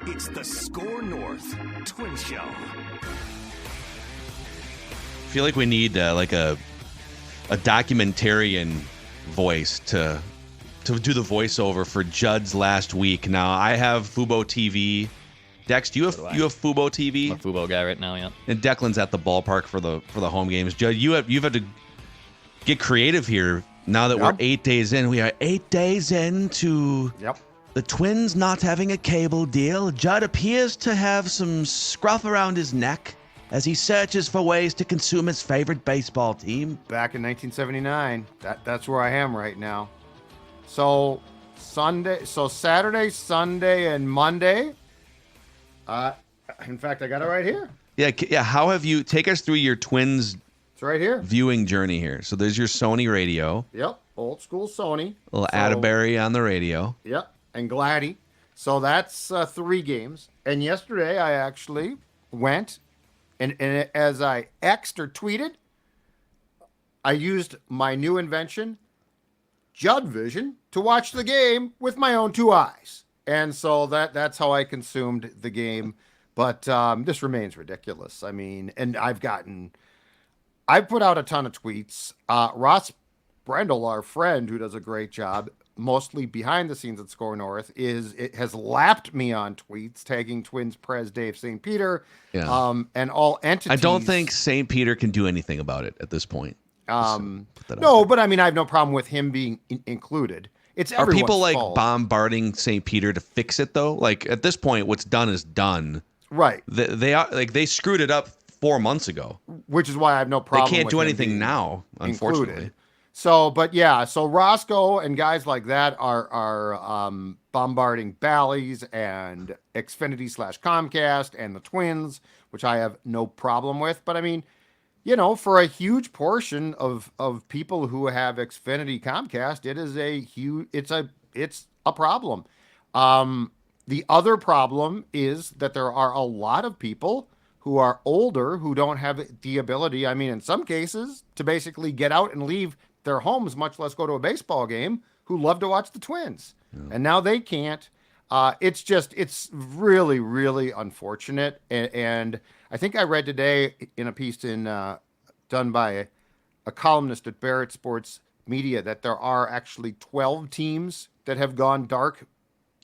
It's the Score North Twin Show. I feel like we need a documentarian voice to do the voiceover for Judd's last week. Now I have Fubo TV. Dex, do you have Fubo TV? I'm a Fubo guy right now, yeah. And Declan's at the ballpark for the home games. Judd, you've had to get creative here. Now that we're 8 days in, we are 8 days into the Twins not having a cable deal. Judd appears to have some scruff around his neck as he searches for ways to consume his favorite baseball team. Back in 1979, that's where I am right now. So Saturday, Sunday, and Monday. In fact, I got it right here. Yeah. How have you take us through your Twins? It's right here. Viewing journey here. So there's your Sony radio. Yep, old school Sony. A little Atterbury on the radio. Yep, and Gladdy. So that's 3 games. And yesterday I actually went, and as I X'd or tweeted, I used my new invention, Judd Vision, to watch the game with my own 2 eyes. And so that's how I consumed the game. But this remains ridiculous. I mean, and I've put out a ton of tweets. Ross Brendel, our friend who does a great job, mostly behind the scenes at Score North, has lapped me on tweets, tagging Twins Prez Dave St. Peter, and all entities. I don't think St. Peter can do anything about it at this point. No, but I mean, I have no problem with him being included. It's Are people like fault. bombarding St. Peter to fix it though? Like at this point, what's done is done. Right. They screwed it up 4 months ago, which is why I have no problem. They can't with do him anything being now, unfortunately. Included. So, but yeah, so Roscoe and guys like that are bombarding Bally's and Xfinity/Comcast and the Twins, which I have no problem with. But I mean, you know, for a huge portion of people who have Xfinity Comcast, it's a problem. The other problem is that there are a lot of people who are older who don't have the ability, I mean, in some cases, to basically get out and leave their homes, much less go to a baseball game, who love to watch the Twins. Yeah. And now they can't. It's really, really unfortunate. And I think I read today in a piece done by a columnist at Barrett Sports Media that there are actually 12 teams that have gone dark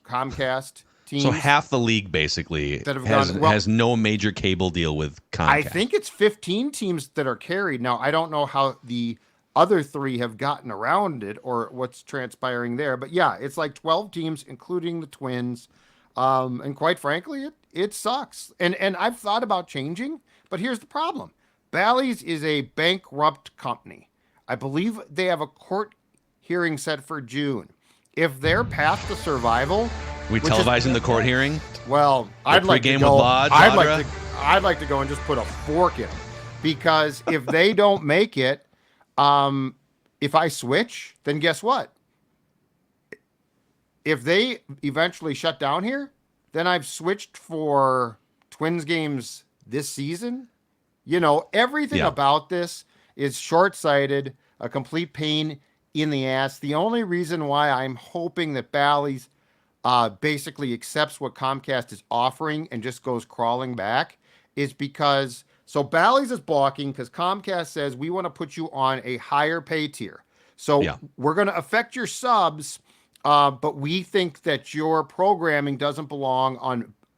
Comcast teams. So half the league basically has no major cable deal with Comcast. I think it's 15 teams that are carried. Now, I don't know how the other 3 have gotten around it or what's transpiring there. But yeah, it's like 12 teams, including the Twins. And quite frankly, it sucks. And I've thought about changing, but here's the problem. Bally's is a bankrupt company. I believe they have a court hearing set for June. If they're path to survival... We televising the court hearing? Well, I'd like to go. I'd like to go and just put a fork in them, because if they don't make it, if I switch, then guess what? If they eventually shut down here, then I've switched for Twins games this season. You know, everything about this is short-sighted, a complete pain in the ass. The only reason why I'm hoping that Bally's basically accepts what Comcast is offering and just goes crawling back is because, so Bally's is balking because Comcast says we want to put you on a higher pay tier. So we're going to affect your subs, but we think that your programming doesn't belong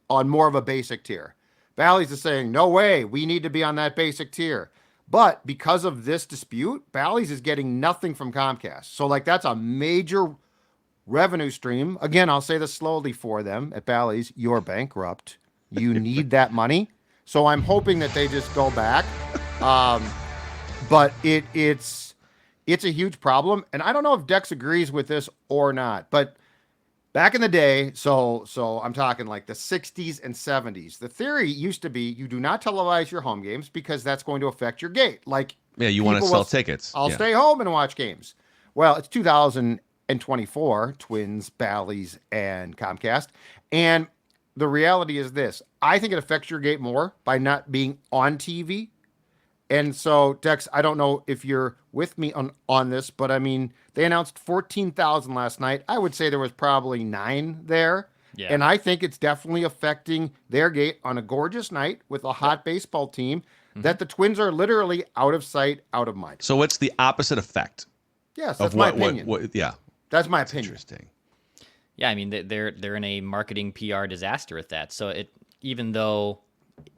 on more of a basic tier. Bally's is saying, no way, we need to be on that basic tier. But because of this dispute, Bally's is getting nothing from Comcast. So like that's a major revenue stream. Again, I'll say this slowly for them at Bally's. You're bankrupt. You need that money. So I'm hoping that they just go back. But it's a huge problem. And I don't know if Dex agrees with this or not. But back in the day, so I'm talking like the 60s and 70s, the theory used to be you do not televise your home games because that's going to affect your gate. Like, you want to sell tickets. I'll stay home and watch games. Well, it's 2024, Twins, Bally's, and Comcast. And the reality is this. I think it affects your gate more by not being on TV. And so, Dex, I don't know if you're with me on this, but I mean, they announced 14,000 last night. I would say there was probably 9 there. Yeah. And I think it's definitely affecting their gate on a gorgeous night with a hot baseball team that the Twins are literally out of sight, out of mind. So it's the opposite effect. Yes, of that's my opinion. Yeah. That's my opinion. Interesting. Yeah, I mean they're in a marketing PR disaster with that. So even though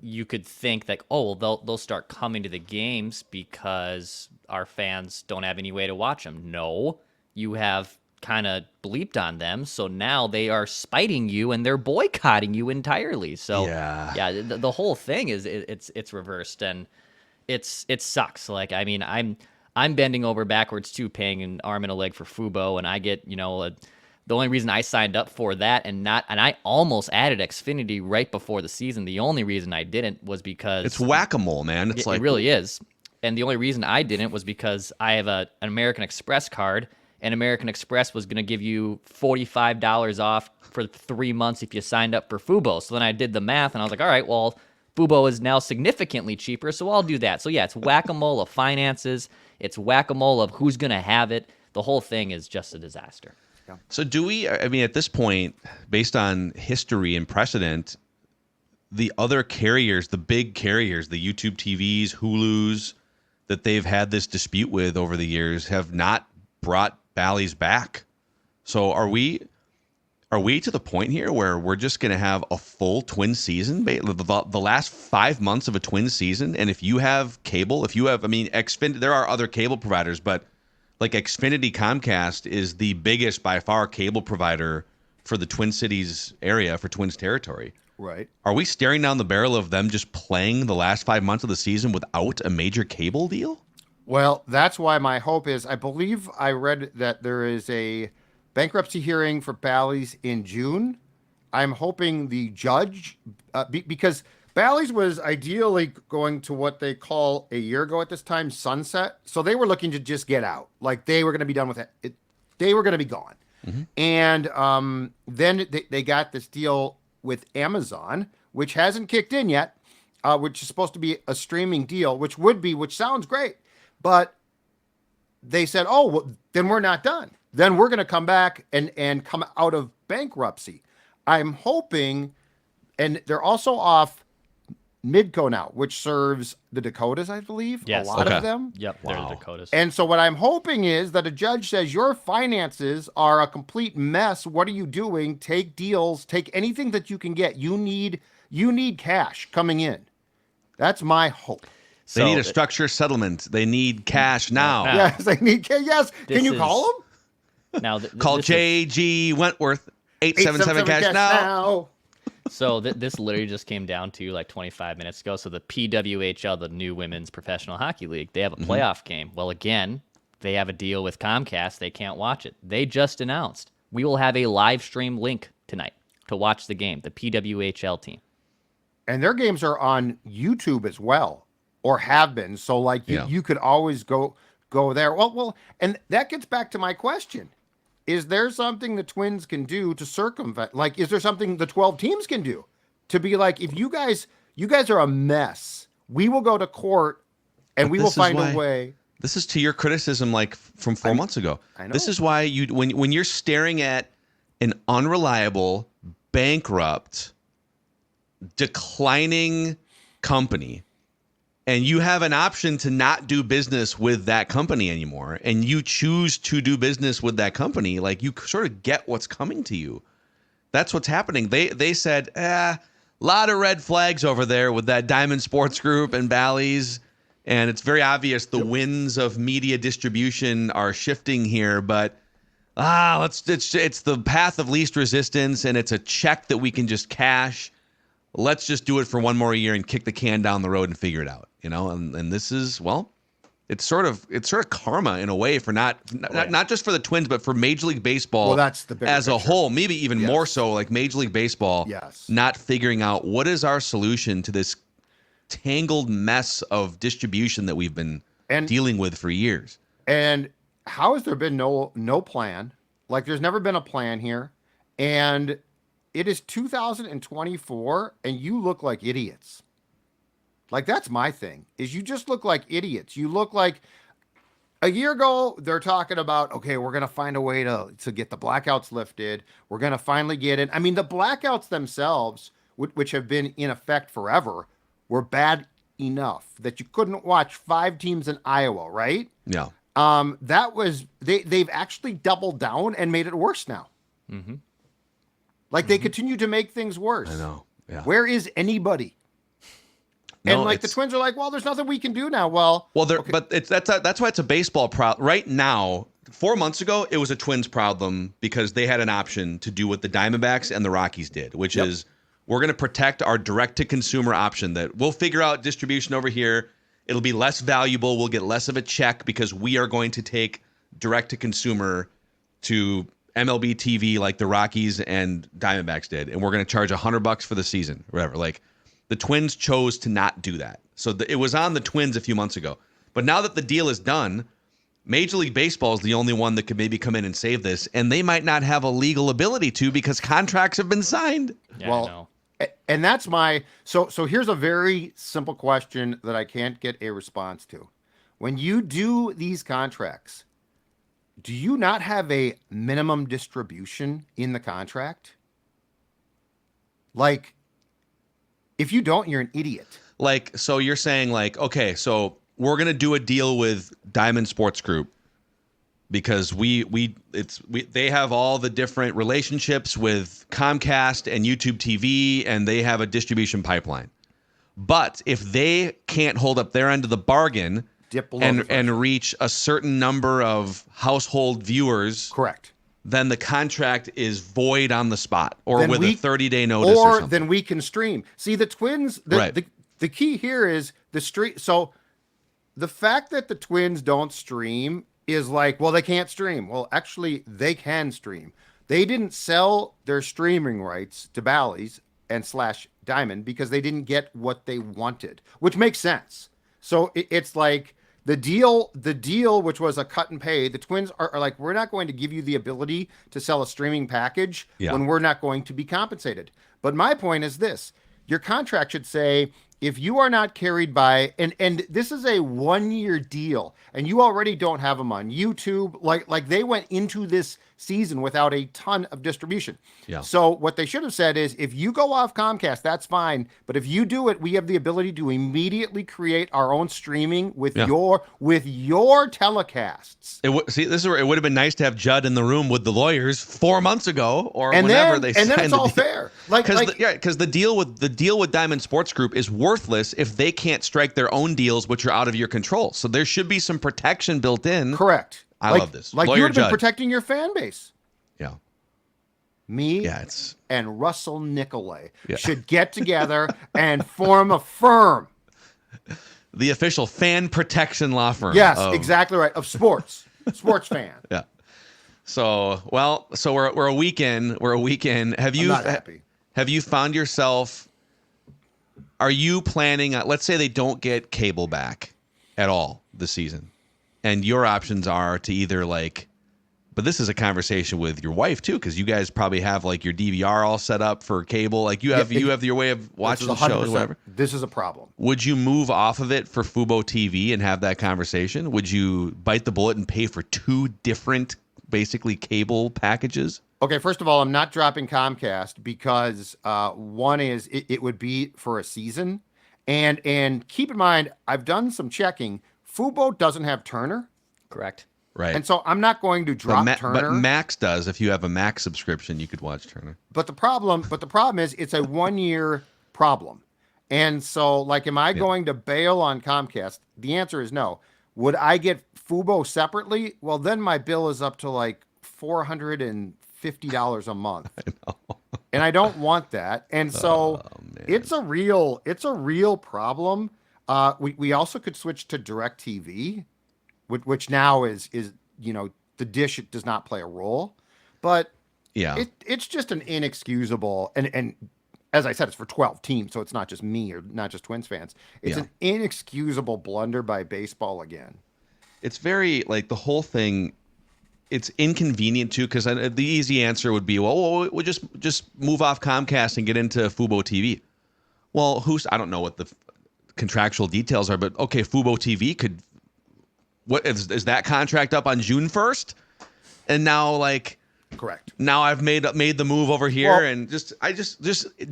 you could think that they'll start coming to the games because our fans don't have any way to watch them. No, you have kind of bleeped on them, so now they are spiting you and they're boycotting you entirely. So the whole thing is it's reversed, and it sucks. Like, I mean, I'm bending over backwards too, paying an arm and a leg for Fubo, and I get the only reason I signed up for that and I almost added Xfinity right before the season. The only reason I didn't was because it's whack-a-mole, man. It really is. And the only reason I didn't was because I have an American Express card, and American Express was going to give you $45 off for 3 months if you signed up for Fubo. So then I did the math, and I was like, all right, well, Fubo is now significantly cheaper, so I'll do that. So yeah, it's whack-a-mole of finances. It's whack-a-mole of who's going to have it. The whole thing is just a disaster. Yeah. So at this point, based on history and precedent, the other carriers, the big carriers, the YouTube TVs, Hulus, that they've had this dispute with over the years have not brought Bally's back. So are we to the point here where we're just going to have a full Twin season, the last 5 months of a Twin season? And if you have cable, Xfinity, there are other cable providers, but like Xfinity Comcast is the biggest by far cable provider for the Twin Cities area, for Twins territory. Right. Are we staring down the barrel of them just playing the last 5 months of the season without a major cable deal? Well, that's why my hope is, I believe I read that there is a bankruptcy hearing for Bally's in June. I'm hoping the judge, because Bally's was ideally going to what they call a year ago at this time, sunset. So they were looking to just get out. Like they were going to be done with it. They were going to be gone. Mm-hmm. And then they got this deal with Amazon, which hasn't kicked in yet, which is supposed to be a streaming deal, which sounds great. But they said, oh, well, then we're not done. Then we're going to come back and come out of bankruptcy. I'm hoping, and they're also off Midco now, which serves the Dakotas, I believe. Yes. A lot of them. Yep, they're the Dakotas. And so what I'm hoping is that a judge says your finances are a complete mess. What are you doing? Take deals. Take anything that you can get. You need cash coming in. That's my hope. They need a structured settlement. They need cash now. Yes, they need cash. Yes. Can you call them? Now, call J.G. Wentworth, 877 cash now. So this literally just came down to like 25 minutes ago. So the PWHL, the new Women's Professional Hockey League, they have a playoff game. Well, again, they have a deal with Comcast. They can't watch it. They just announced we will have a live stream link tonight to watch the game, the PWHL team. And their games are on YouTube as well, or have been. So like you could always go there. Well, and that gets back to my question. Is there something the Twins can do to circumvent? Like, is there something the 12 teams can do to be like, if you guys are a mess, we will go to court and we will find a way. This is to your criticism, like from 4 months ago. I know. This is why when you're staring at an unreliable, bankrupt, declining company, and you have an option to not do business with that company anymore, and you choose to do business with that company, like you sort of get what's coming to you. That's what's happening. They said, a lot of red flags over there with that Diamond Sports Group and Bally's, and it's very obvious the winds of media distribution are shifting here, but it's the path of least resistance, and it's a check that we can just cash. Let's just do it for one more year and kick the can down the road and figure it out, and this is, well, it's sort of karma in a way for not just for the Twins, but for Major League Baseball. Well, that's the as a whole, maybe even more so, like Major League Baseball, not figuring out what is our solution to this tangled mess of distribution that we've been dealing with for years. And how has there been no plan? Like, there's never been a plan here, and it is 2024, and you look like idiots. Like, that's my thing, is you just look like idiots. You look like, A year ago, they're talking about, okay, we're going to find a way to get the blackouts lifted. We're going to finally get it. I mean, the blackouts themselves, which have been in effect forever, were bad enough that you couldn't watch 5 teams in Iowa, right? Yeah. That was, they've actually doubled down and made it worse now. Mm-hmm. Like they continue to make things worse. I know. Yeah. Where is anybody? No, and like the Twins are like, well, there's nothing we can do now. Well, okay. But that's why it's a baseball problem. Right now, 4 months ago, it was a Twins problem because they had an option to do what the Diamondbacks and the Rockies did, which is we're going to protect our direct-to-consumer option that we'll figure out distribution over here. It'll be less valuable. We'll get less of a check because we are going to take direct-to-consumer to MLB TV like the Rockies and Diamondbacks did, and we're going to charge $100 for the season, whatever. Like, the Twins chose to not do that. So it was on the Twins a few months ago. But now that the deal is done, Major League Baseball is the only one that could maybe come in and save this, and they might not have a legal ability to because contracts have been signed. Yeah, well, I know. And that's my so here's a very simple question that I can't get a response to. When you do these contracts, do you not have a minimum distribution in the contract? Like, if you don't, you're an idiot. Like, so you're saying like, okay, so we're going to do a deal with Diamond Sports Group because they have all the different relationships with Comcast and YouTube TV, and they have a distribution pipeline. But if they can't hold up their end of the bargain and reach a certain number of household viewers, correct, then the contract is void on the spot or then with a 30-day notice or something. Then we can stream. See, the Twins, the key here is the stream. So the fact that the Twins don't stream is like, well, they can't stream. Well, actually, they can stream. They didn't sell their streaming rights to Bally's and / Diamond because they didn't get what they wanted, which makes sense. So it's like the deal, which was a cut and pay. The Twins are like, we're not going to give you the ability to sell a streaming package when we're not going to be compensated. But my point is this: your contract should say, if you are not carried by, and this is a 1-year deal, and you already don't have them on YouTube, like they went into this season without a ton of distribution. Yeah. So what they should have said is, if you go off Comcast, that's fine. But if you do it, we have the ability to immediately create our own streaming with your telecasts. It would have been nice to have Judd in the room with the lawyers 4 months ago or whenever they signed the deal. And then it's all fair. Because the deal with Diamond Sports Group is worthless if they can't strike their own deals, which are out of your control. So there should be some protection built in. Correct. I love this. Like Lawyer you would have been Judd. protecting your fan base. Yeah. And Russell Nicolay should get together and form a firm. The official fan protection law firm. Yes, exactly right. Of sports. Sports fan. Yeah. So we're a weekend. Have you I'm not happy. Have you found yourself, are you planning, let's say they don't get cable back at all this season, and your options are to either but this is a conversation with your wife too, because you guys probably have your DVR all set up for cable. Like you have your way of watching the shows, whatever. This is a problem. Would you move off of it for Fubo TV and have that conversation? Would you bite the bullet and pay for 2 different, basically cable packages? Okay, first of all, I'm not dropping Comcast because one is it would be for a season, and keep in mind I've done some checking. Fubo doesn't have Turner. Correct. Right. And so I'm not going to drop Turner. But Max does. If you have a Max subscription, you could watch Turner. But the problem is it's a 1-year problem. And so am I going to bail on Comcast? The answer is no. Would I get Fubo separately? Well, then my bill is up to $450 a month. I know. And I don't want that. And so it's a real problem. We also could switch to DirecTV, which now is the dish does not play a role, but it's just an inexcusable, and as I said, it's for 12 teams, so it's not just me or not just Twins fans. It's an inexcusable blunder by baseball again. It's very the whole thing. It's inconvenient too, because the easy answer would be, well, we'll just move off Comcast and get into Fubo TV. Well, I don't know what the contractual details are, but okay, Fubo TV could what is that contract up on June 1st? And now correct. Now I've made the move over here, Well, and just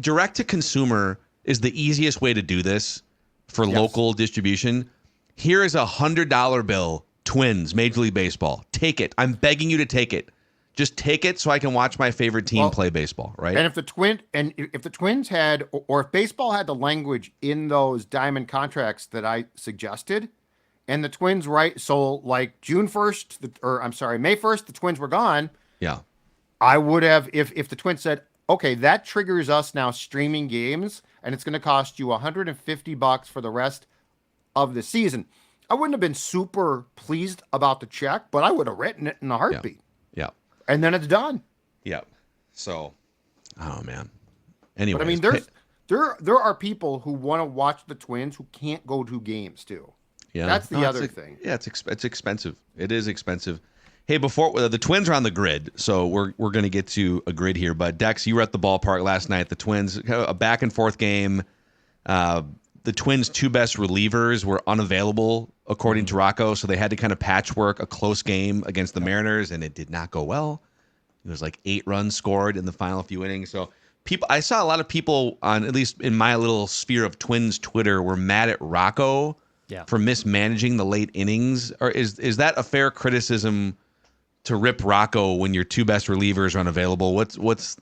direct to consumer is the easiest way to do this for local distribution. Here is $100 bill. Twins, Major League Baseball. Take it. I'm begging you to take it. Just take it so I can watch my favorite team play baseball, right? And if the Twins had, or if baseball had the language in those diamond contracts that I suggested, and the Twins, right? So like May 1st, the Twins were gone. Yeah. I would have, if the Twins said, okay, that triggers us now streaming games, and it's going to cost you $150 for the rest of the season. I wouldn't have been super pleased about the check, but I would have written it in a heartbeat. Yeah. And then it's done. Yeah. So, oh man. Anyway, but I mean, there are people who want to watch the Twins who can't go to games too. Yeah, that's the other thing. Yeah, it's expensive. It is expensive. Hey, before the Twins are on the grid, so we're going to get to a grid here. But Dex, you were at the ballpark last night. The Twins, a back and forth game. The Twins' two best relievers were unavailable, according to Rocco, so they had to kind of patchwork a close game against the Mariners, and it did not go well. It was like 8 runs scored in the final few innings. So I saw a lot of people on, at least in my little sphere of Twins Twitter, were mad at Rocco for mismanaging the late innings. Or is that a fair criticism to rip Rocco when your two best relievers are unavailable? What's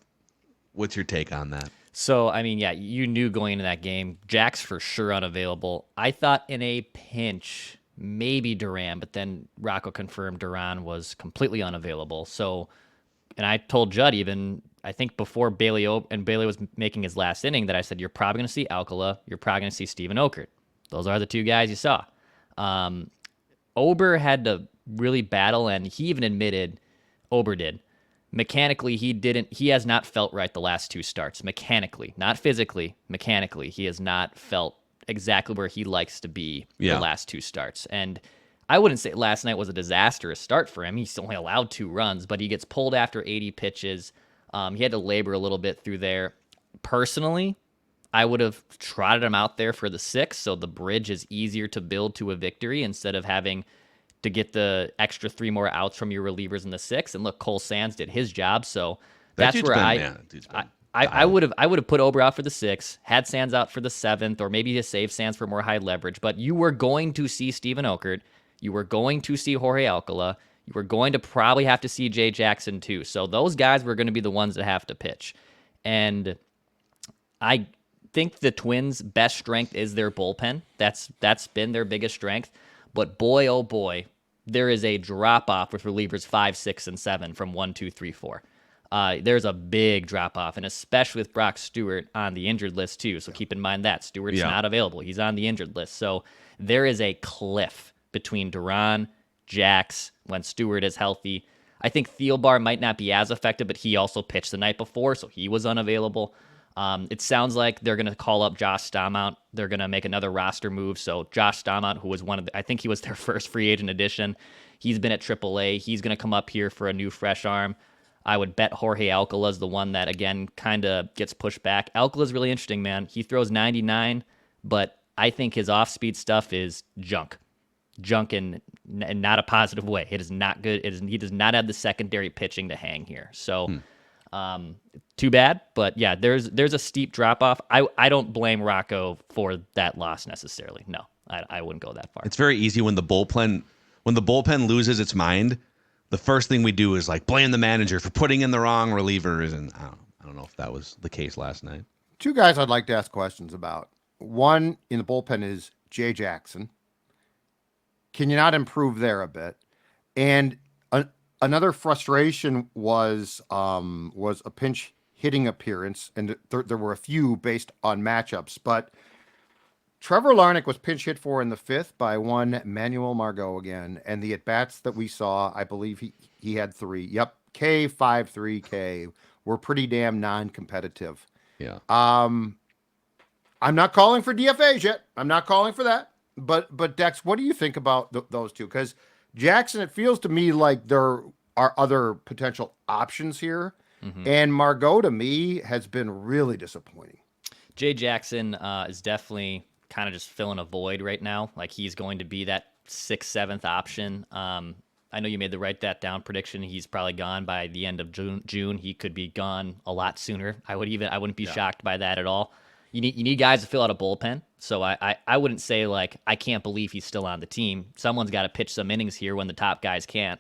your take on that? So, I mean, yeah, you knew going into that game, Jack's for sure unavailable. I thought in a pinch, maybe Duran, but then Rocco confirmed Duran was completely unavailable. So, and I told Judd even, I think before Bailey was making his last inning, that I said, you're probably going to see Alcala, you're probably going to see Steven Okert. Those are the two guys you saw. Ober had to really battle, and he even admitted, Ober did, mechanically, he has not felt right the last 2 starts. Mechanically, not physically, mechanically, he has not felt exactly where he likes to be the last 2 starts. And I wouldn't say last night was a disastrous start for him. He's only allowed 2 runs, but he gets pulled after 80 pitches. He had to labor a little bit through there. Personally, I would have trotted him out there for the 6th, so the bridge is easier to build to a victory instead of having to get the extra 3 more outs from your relievers in the 6th. And look, Cole Sands did his job, so that's where I would have put Ober out for the 6th, had Sands out for the 7th, or maybe to save Sands for more high leverage. But you were going to see Steven Okert, you were going to see Jorge Alcala, you were going to probably have to see Jay Jackson too. So those guys were going to be the ones that have to pitch. And I think the Twins' best strength is their bullpen. That's been their biggest strength. But boy, oh boy, there is a drop-off with relievers 5, 6, and 7 from 1, 2, 3, 4. There's a big drop-off, and especially with Brock Stewart on the injured list too. So keep in mind that. Stewart's not available. He's on the injured list. So there is a cliff between Duran, Jax, when Stewart is healthy. I think Thielbar might not be as effective, but he also pitched the night before, so he was unavailable. It sounds like they're going to call up Josh Staumont. They're going to make another roster move. So Josh Staumont, who was I think he was their first free agent addition. He's been at AAA. He's going to come up here for a new fresh arm. I would bet Jorge Alcala is the one that, again, kind of gets pushed back. Alcala's really interesting, man. He throws 99, but I think his off-speed stuff is junk. Junk in not a positive way. It is not good. He does not have the secondary pitching to hang here. So too bad, but yeah, there's a steep drop off. I don't blame Rocco for that loss necessarily. No, I wouldn't go that far. It's very easy when the bullpen loses its mind. The first thing we do is like blame the manager for putting in the wrong relievers, and I don't know if that was the case last night. 2 guys I'd like to ask questions about. One in the bullpen is Jay Jackson. Can you not improve there a bit? And another frustration was a pinch hitting appearance, and there were a few based on matchups. But Trevor Larnach was pinch hit for in the 5th by one Manuel Margot again, and the at bats that we saw, I believe he had 3. Yep, K5-3K were pretty damn non-competitive. Yeah. I'm not calling for DFAs yet. I'm not calling for that. But Dex, what do you think about those two? Because Jackson, it feels to me like there are other potential options here. Mm-hmm. And Margot, to me, has been really disappointing. Jay Jackson is definitely kind of just filling a void right now. Like, he's going to be that 6th, 7th option. I know you made the write that down prediction. He's probably gone by the end of June. He could be gone a lot sooner. I wouldn't be shocked by that at all. You need guys to fill out a bullpen. So I wouldn't say like I can't believe he's still on the team. Someone's got to pitch some innings here when the top guys can't.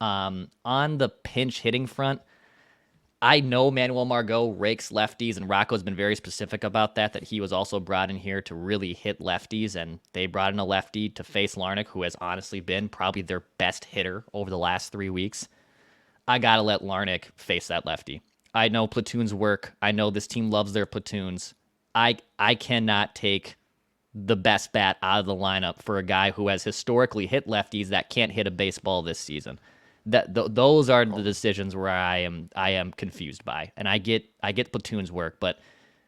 On the pinch hitting front, I know Manuel Margot rakes lefties, and Rocco's been very specific about that he was also brought in here to really hit lefties, and they brought in a lefty to face Larnach, who has honestly been probably their best hitter over the last 3 weeks. I got to let Larnach face that lefty. I know platoons work. I know this team loves their platoons. I cannot take the best bat out of the lineup for a guy who has historically hit lefties that can't hit a baseball this season. Those are the decisions where I am confused by, and I get platoons work, but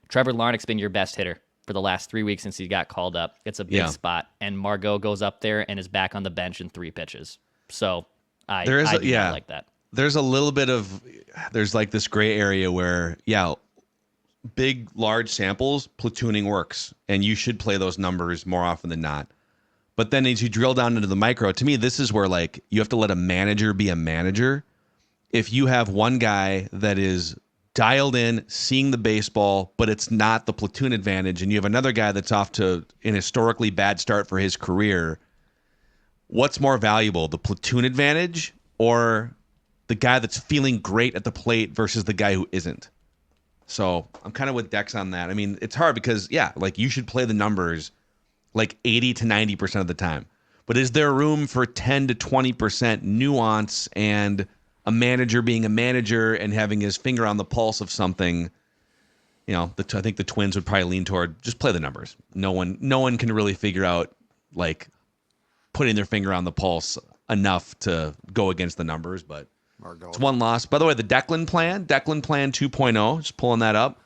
Trevor Larnach's been your best hitter for the last 3 weeks since he got called up. It's a big spot, and Margot goes up there and is back on the bench in 3 pitches. So I do not like that. There's a little bit of like this gray area where big large samples platooning works, and you should play those numbers more often than not. But then as you drill down into the micro, to me, this is where like you have to let a manager be a manager. If you have one guy that is dialed in, seeing the baseball, but it's not the platoon advantage, and you have another guy that's off to an historically bad start for his career, what's more valuable, the platoon advantage or the guy that's feeling great at the plate versus the guy who isn't? So I'm kind of with Dex on that. I mean, it's hard because, like you should play the numbers like 80 to 90% of the time. But is there room for 10 to 20% nuance and a manager being a manager and having his finger on the pulse of something? I think the Twins would probably lean toward just play the numbers. No one can really figure out like putting their finger on the pulse enough to go against the numbers, but it's one loss. By the way, the Declan Plan 2.0, just pulling that up.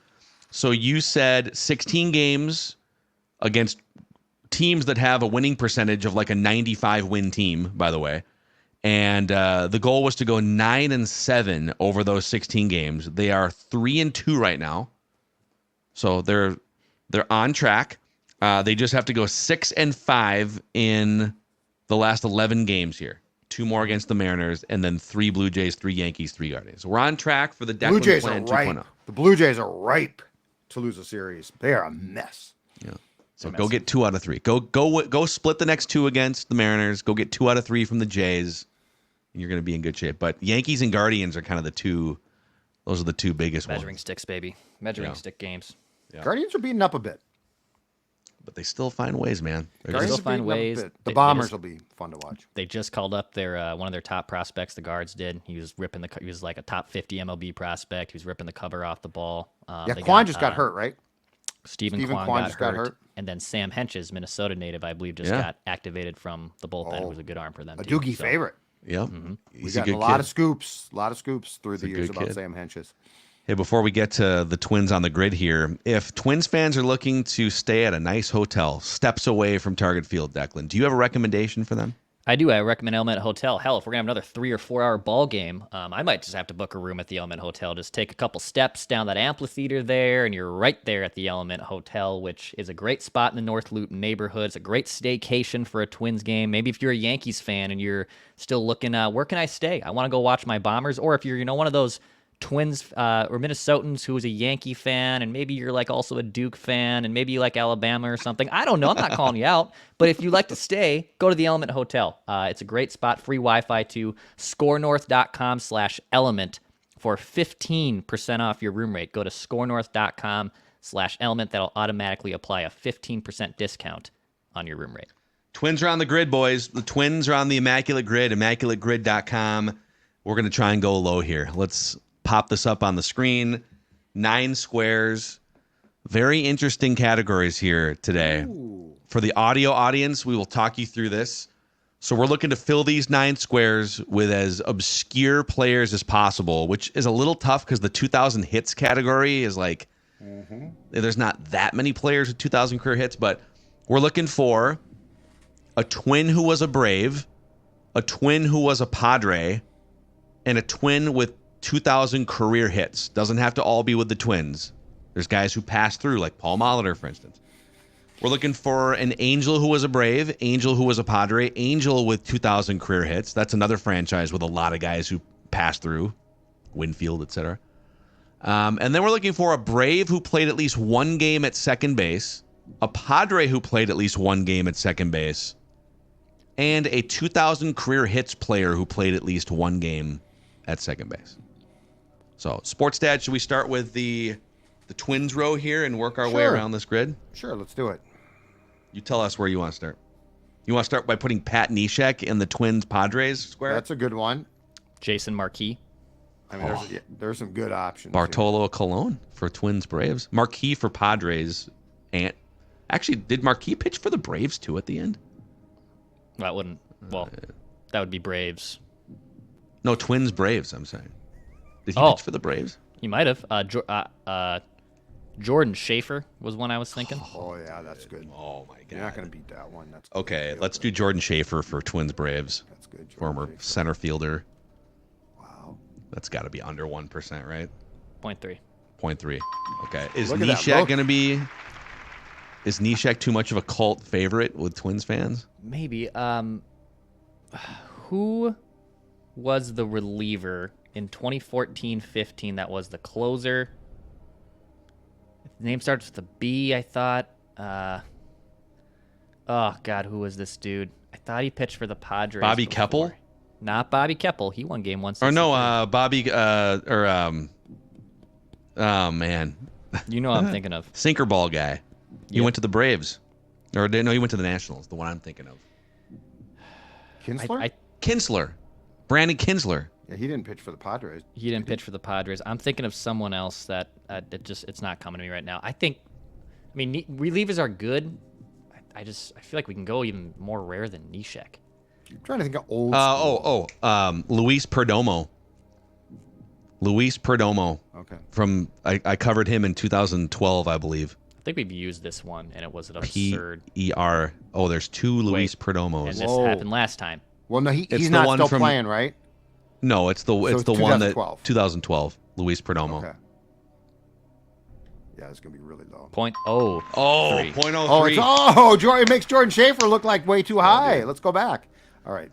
So you said 16 games against teams that have a winning percentage of like a 95 win team, by the way. And the goal was to go 9-7 over those 16 games. They are 3-2 right now. So they're on track. They just have to go 6-5 in the last 11 games here. 2 more against the Mariners, and then 3 Blue Jays, 3 Yankees, 3 Guardians. So we're on track for the Declan Plan 2.0. The Blue Jays are ripe to lose a series. They are a mess. Yeah. So go get 2 out of 3. Go split the next 2 against the Mariners. Go get 2 out of 3 from the Jays, and you're going to be in good shape. But Yankees and Guardians are kind of the two. Those are the 2 biggest measuring ones. Sticks, baby. Measuring stick games. Yeah. Guardians are beating up a bit, but they still find ways, man. They still find ways. The Bombers will be fun to watch. They just called up their one of their top prospects. The Guards did. He was ripping he was like a top 50 MLB prospect. He was ripping the cover off the ball. Kwan just got hurt, right? Stephen Kwan just got hurt. And then Sam Henches, Minnesota native, I believe, just got activated from the bullpen. It was a good arm for them. A Doogie favorite. Yep. Mm-hmm. We've gotten a lot of scoops through the years about Sam Henches. Hey, before we get to the Twins on the grid here, if Twins fans are looking to stay at a nice hotel, steps away from Target Field, Declan, do you have a recommendation for them? I do. I recommend Element Hotel. Hell, if we're going to have another 3 or 4 hour ball game, I might just have to book a room at the Element Hotel. Just take a couple steps down that amphitheater there, and you're right there at the Element Hotel, which is a great spot in the North Loop neighborhood. It's a great staycation for a Twins game. Maybe if you're a Yankees fan and you're still looking, where can I stay? I want to go watch my Bombers. Or if you're, one of those Twins or Minnesotans who is a Yankee fan, and maybe you're like also a Duke fan, and maybe you like Alabama or something. I don't know. I'm not calling you out. But if you like to stay, go to the Element Hotel. It's a great spot. Free Wi-Fi too. ScoreNorth.com/element for 15% off your room rate. Go to ScoreNorth.com/element. That'll automatically apply a 15% discount on your room rate. Twins are on the grid, boys. The Twins are on the Immaculate Grid, ImmaculateGrid.com. We're going to try and go low here. Let's pop this up on the screen. 9 squares. Very interesting categories here today. Ooh. For the audio audience, we will talk you through this. So we're looking to fill these 9 squares with as obscure players as possible, which is a little tough because the 2,000 hits category is like, there's not that many players with 2,000 career hits, but we're looking for a Twin who was a Brave, a Twin who was a Padre, and a Twin with 2,000 career hits. Doesn't have to all be with the Twins. There's guys who pass through, like Paul Molitor, for instance. We're looking for an Angel who was a Brave, Angel who was a Padre, Angel with 2,000 career hits. That's another franchise with a lot of guys who passed through, Winfield, etc. And then we're looking for a Brave who played at least one game at second base, a Padre who played at least one game at second base, and a 2,000 career hits player who played at least one game at second base. So, sports dad, should we start with the Twins row here and work our way around this grid? Sure, let's do it. You tell us where you want to start. You want to start by putting Pat Neshek in the Twins Padres square? That's a good one. Jason Marquis. I mean, there's some good options. Bartolo Colon for Twins Braves. Marquis for Padres. And actually, did Marquis pitch for the Braves too at the end? That wouldn't. Well, that would be Braves. No, Twins Braves. I'm saying. Did he pitch for the Braves? He might have. Jordan Schaefer was one I was thinking. Oh yeah, that's good. Oh my God, you're not going to beat that one. That's okay. Let's do Jordan Schaefer for Twins Braves. That's good. Former center fielder. Wow, that's got to be under 1%, right? 0.3. 0.3. Okay. Is Neshek going to be? Is Neshek too much of a cult favorite with Twins fans? Maybe. Who was the reliever in 2014-15 that was the closer? His name starts with a B, I thought. Oh, God, who was this dude? I thought he pitched for the Padres. Bobby Keppel? Not Bobby Keppel. He won game 163. Or no, Bobby, oh, man. You know what I'm thinking of. Sinker ball guy. He went to the Braves. Or, no, he went to the Nationals, the one I'm thinking of. Kinsler? Kinsler. Brandon Kinsler. Yeah, he didn't pitch for the Padres. He didn't pitch for the Padres. I'm thinking of someone else that it's not coming to me right now. I mean, relievers are good. I feel like we can go even more rare than Neshek. I'm trying to think of old school. Luis Perdomo. Luis Perdomo. Okay. I covered him in 2012, I believe. I think we've used this one, and it was an absurd. P-E-R. Oh, there's two Luis Perdomos. And this happened last time. Well, no, he's not still playing, right? No, it's the one that 2012. Luis Perdomo. Okay. Yeah, it's gonna be really low. 0.03. Oh, 0.03. It makes Jordan Schaefer look like way too high. Let's go back. All right.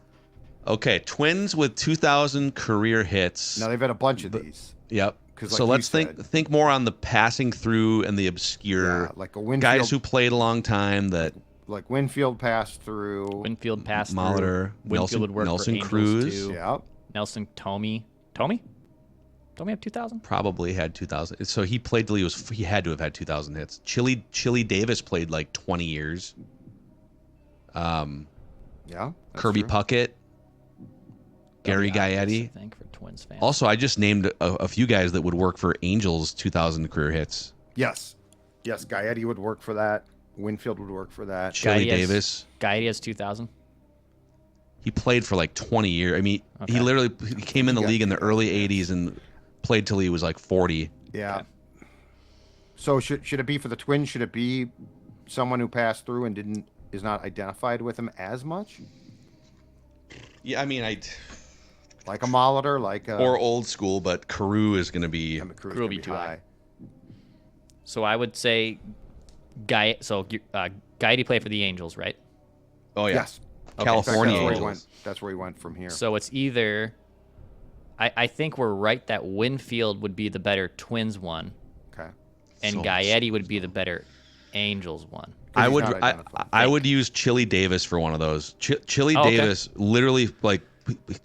Okay, Twins with 2,000 career hits. Now they've had a bunch of these. Yep. So let's think more on the passing through and the obscure like a Winfield, guys who played a long time that. Like Winfield passed through. Molitor, Winfield would work Nelson for Cruz. Too. Yep. Nelson Tomey. Tomey have 2,000? Probably had 2,000. So he played till he had to have had 2,000 hits. Chili Davis played like 20 years. Yeah. Kirby Puckett. Gary Gaetti. I think for Twins fans. Also, I just named a few guys that would work for Angels 2,000 career hits. Yes. Gaetti would work for that. Winfield would work for that. Chili Davis. Gaetti has 2,000. He played for like 20 years. I mean, he literally came in the league in the early 80s and played till he was like 40. Yeah. Okay. So should it be for the Twins? Should it be someone who passed through and is not identified with him as much? Yeah, I mean, like a Molitor, or old school, but Carew is going to be. Carew will be too high. So I would say, Gaetti played for the Angels, right? Oh yeah. Yes. California Angels. That's where he went from here. So it's either. I think we're right that Winfield would be the better Twins one. Okay. And Gaetti would be the better Angels one. I would use Chili Davis for one of those. Chili Davis literally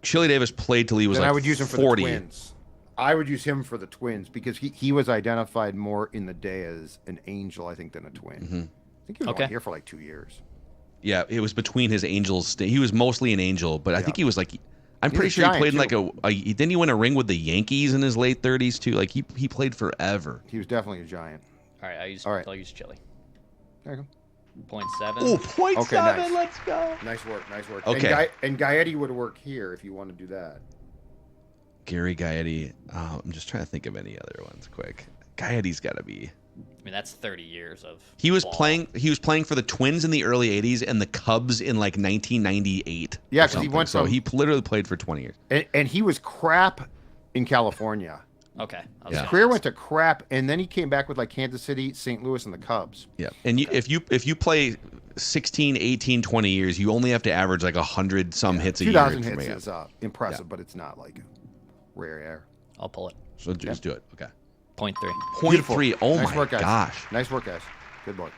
Chili Davis played till he was I would use him 40. For the Twins. I would use him for the Twins because he was identified more in the day as an Angel, I think, than a Twin. Mm-hmm. I think he was only here for like 2 years. Yeah, it was between his Angels. He was mostly an Angel, but I think he was like. I'm pretty sure he played didn't he win a ring with the Yankees in his late 30s too? Like he played forever. He was definitely a giant. All right, I'll use Chili. There you go. 0.7. Oh, 0.7. Nice. Let's go. Nice work. Okay. And Gaetti would work here if you want to do that. Gary Gaetti. I'm just trying to think of any other ones quick. Gaetti's got to be. I mean, that's 30 years of. He was playing for the Twins in the early 80s and the Cubs in like 1998. Yeah, because he went so he literally played for 20 years. And he was crap in California. Okay. Yeah. His career went to crap, and then he came back with like Kansas City, St. Louis, and the Cubs. Yeah. And if you play 16, 18, 20 years, you only have to average like 100 some hits a year. 2,000 hits is impressive, but it's not like rare air. I'll pull it. So just do it. Okay. 0.3. 0.3. Oh nice my work, guys. gosh. Nice work, guys. Good work.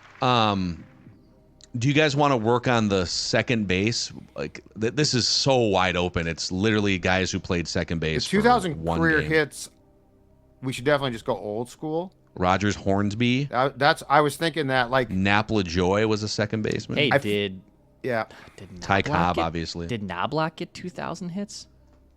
Do you guys want to work on the second base? Like this is so wide open. It's literally guys who played second base. The 2,000 for one career game. hits. We should definitely just go old school. Rogers Hornsby. I was thinking that like Napla Joy was a second baseman. Hey, did Ty Cobb, get, obviously. Did Knobloch get 2,000 hits?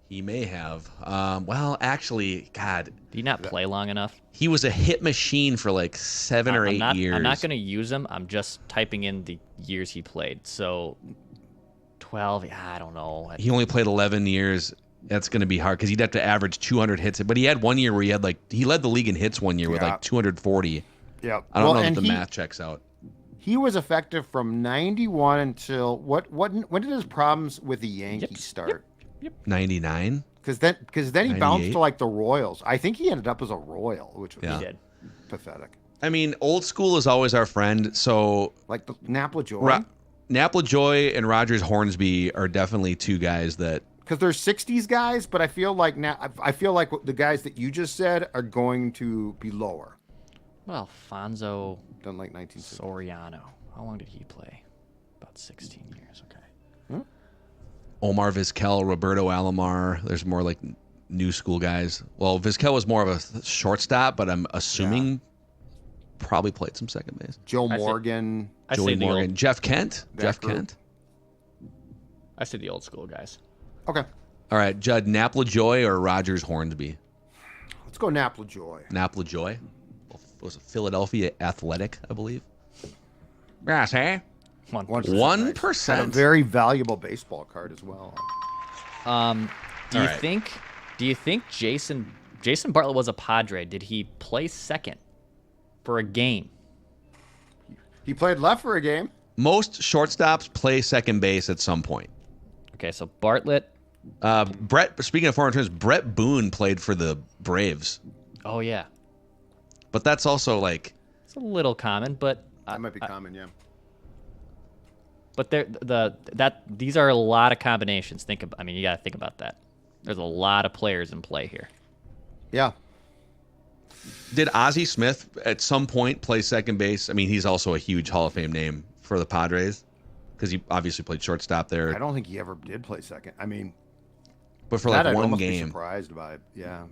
He may have. Well, actually, God. Did he not play long enough? He was a hit machine for like 7 or 8 years. I'm not going to use him. I'm just typing in the years he played. So 12, I don't know. He only played 11 years. That's going to be hard because he'd have to average 200 hits. But he had 1 year where he led the league in hits 1 year with like 240. Yeah. I don't know if the math checks out. He was effective from 91 until when did his problems with the Yankees start? Yep. 99? Because then he bounced to like the Royals. I think he ended up as a Royal, which was pathetic. I mean, old school is always our friend. So like the Napla Joy. Napla Joy and Rogers Hornsby are definitely two guys that. Because they're 60s guys, but I feel like the guys that you just said are going to be lower. Well, Fonzo done like 1960. Soriano. How long did he play? About 16 years. Okay. Omar Vizquel, Roberto Alomar. There's more like new school guys. Well, Vizquel was more of a shortstop, but I'm assuming probably played some second base. Joe Morgan. Joey Morgan. Jeff Kent. Kent. I say the old school guys. Okay. All right, Judd, Napla Joy or Rogers Hornsby? Let's go Napla Joy. Napla Joy? Was it Philadelphia Athletic, I believe? Yes, eh? 1%. Had a very valuable baseball card as well. Do you think Jason Bartlett was a Padre? Did he play second for a game? He played left for a game. Most shortstops play second base at some point. Okay, so Bartlett. Speaking of foreign terms, Brett Boone played for the Braves. Oh yeah. But that's also like it's a little common, but that might be common, yeah. But these are a lot of combinations. You got to think about that. There's a lot of players in play here. Yeah. Did Ozzie Smith at some point play second base? I mean, he's also a huge Hall of Fame name for the Padres because he obviously played shortstop there. I don't think he ever did play second. I mean, but for like I'd one almost game, be surprised by it. Yeah.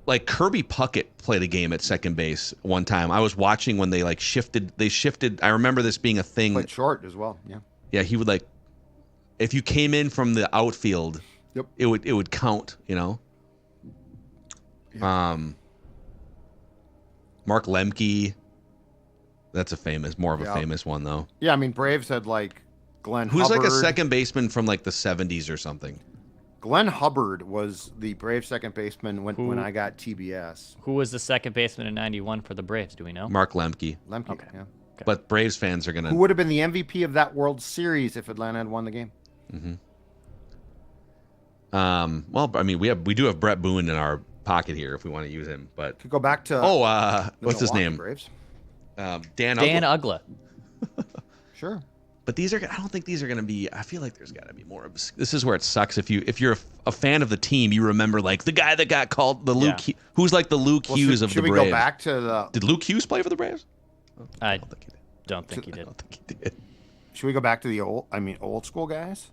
Like Kirby Puckett played a game at second base one time. I was watching when they shifted. I remember this being a thing. Played short as well. Yeah. Yeah, he would if you came in from the outfield, it would count. You know. Yeah. Mark Lemke. That's more of a famous one though. Yeah, I mean Braves had like Glenn Who's Hubbard. like a second baseman from like the 70s or something. Glenn Hubbard was the Braves second baseman when I got TBS. Who was the second baseman in '91 for the Braves? Do we know? Mark Lemke. Okay. Yeah. Okay. But Braves fans are gonna. Who would have been the MVP of that World Series if Atlanta had won the game? Mm-hmm. Well, I mean, we do have Brett Boone in our pocket here if we want to use him, but could go back to what's his name? Braves. Dan Ugla. Sure. But I don't think these are going to be. I feel like there's got to be more. This is where it sucks. If you're a fan of the team, you remember like the guy that got called the Luke, who's like the Luke Hughes of the Braves. Should we go back to the? Did Luke Hughes play for the Braves? I don't think he did. Should we go back to the old school guys?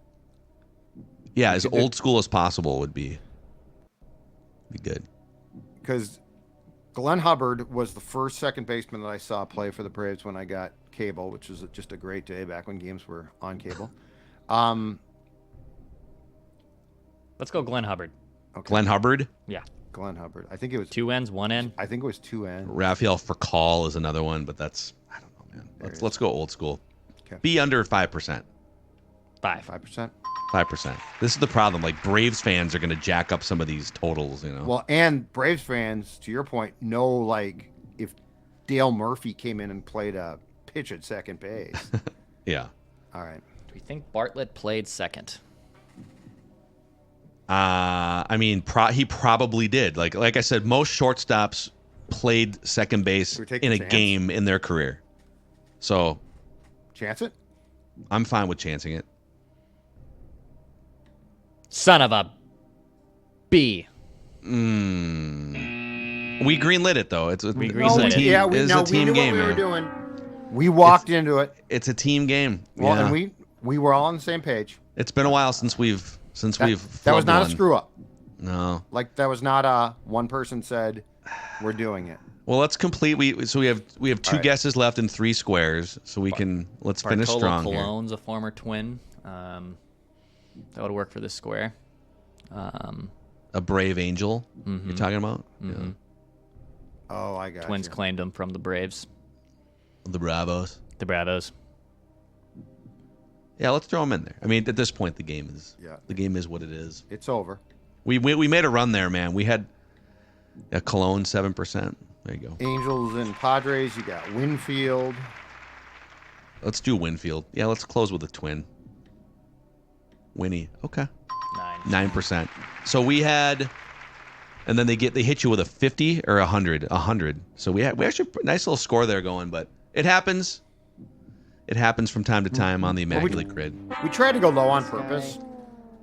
Yeah, as old school as possible would be good. Because Glenn Hubbard was the first second baseman that I saw play for the Braves when I got cable, which was just a great day back when games were on cable. Let's go Glenn Hubbard. Okay. Glenn Hubbard? Yeah. Glenn Hubbard. I think it was 2 N's, 1 N. I think it was 2 N. Raphael Furcal is another one, but that's I don't know, man. Let's go old school. Okay. Be under 5%. 5%. 5%. This is the problem. Like Braves fans are going to jack up some of these totals, you know. Well, and Braves fans, to your point, know like if Dale Murphy came in and played a pitch at second base. Yeah. All right. Do we think Bartlett played second? I mean, he probably did. Like I said, most shortstops played second base in a game in their career. So, chance it? I'm fine with chancing it. Son of a B. We greenlit it though. It's a team. Yeah, we knew game, what we were doing. We walked into it. It's a team game. Well, and we were all on the same page. It's been a while since we've that was not a screw up. No. Like that was not a one person said we're doing it. Well, let's complete. We have two guesses left in 3 squares, so let's finish strong here. Cologne's a former Twin. That would work for this square. A Brave Angel. You're talking about? Mm-hmm. Yeah. Oh, I got Twins you. claimed him from the Braves. The Bravos. The Bravos. Yeah, let's throw them in there. I mean, at this point, the game is what it is. It's over. We made a run there, man. We had a Cologne 7%. There you go. Angels and Padres. You got Winfield. Let's do Winfield. Yeah, let's close with a Twin. Winnie. Okay. 9%. So we had, and then they hit you with a 50 or 100. 100. So we actually nice little score there going, but it happens. It happens from time to time on the Immaculate Grid. We try to go low on purpose.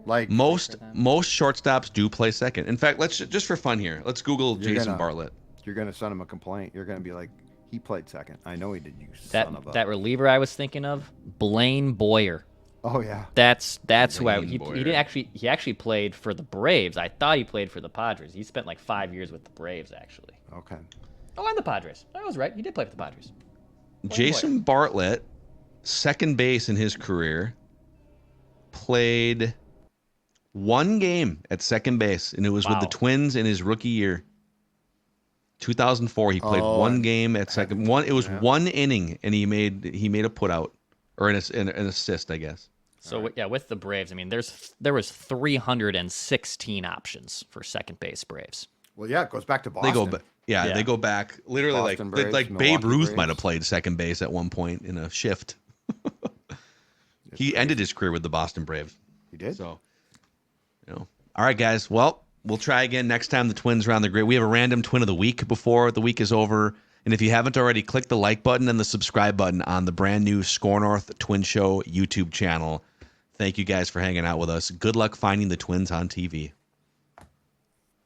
Like most shortstops do play second. In fact, let's just for fun here. Let's Google Jason Bartlett. You're gonna send him a complaint. You're gonna be like, he played second. I know he did. You son of a. That reliever I was thinking of, Blaine Boyer. Oh yeah. That's who he didn't actually. He actually played for the Braves. I thought he played for the Padres. He spent like 5 years with the Braves actually. Okay. Oh, and the Padres. I was right. He did play for the Padres. Jason Bartlett, second base in his career, played 1 game at second base, and it was with the Twins in his rookie year. 2004, he played 1 game at second. It was 1 inning, and he made a putout or an assist, I guess. So with the Braves, I mean, there was 316 options for second base Braves. Well, yeah, it goes back to Boston. They go back literally Boston Braves, like Babe Ruth might have played second base at one point in a shift. He ended his career with the Boston Braves. He did. So, all right, guys. Well, we'll try again next time the Twins are on the grid. We have a random Twin of the Week before the week is over. And if you haven't already, click the like button and the subscribe button on the brand new Score North Twin Show YouTube channel. Thank you guys for hanging out with us. Good luck finding the Twins on TV.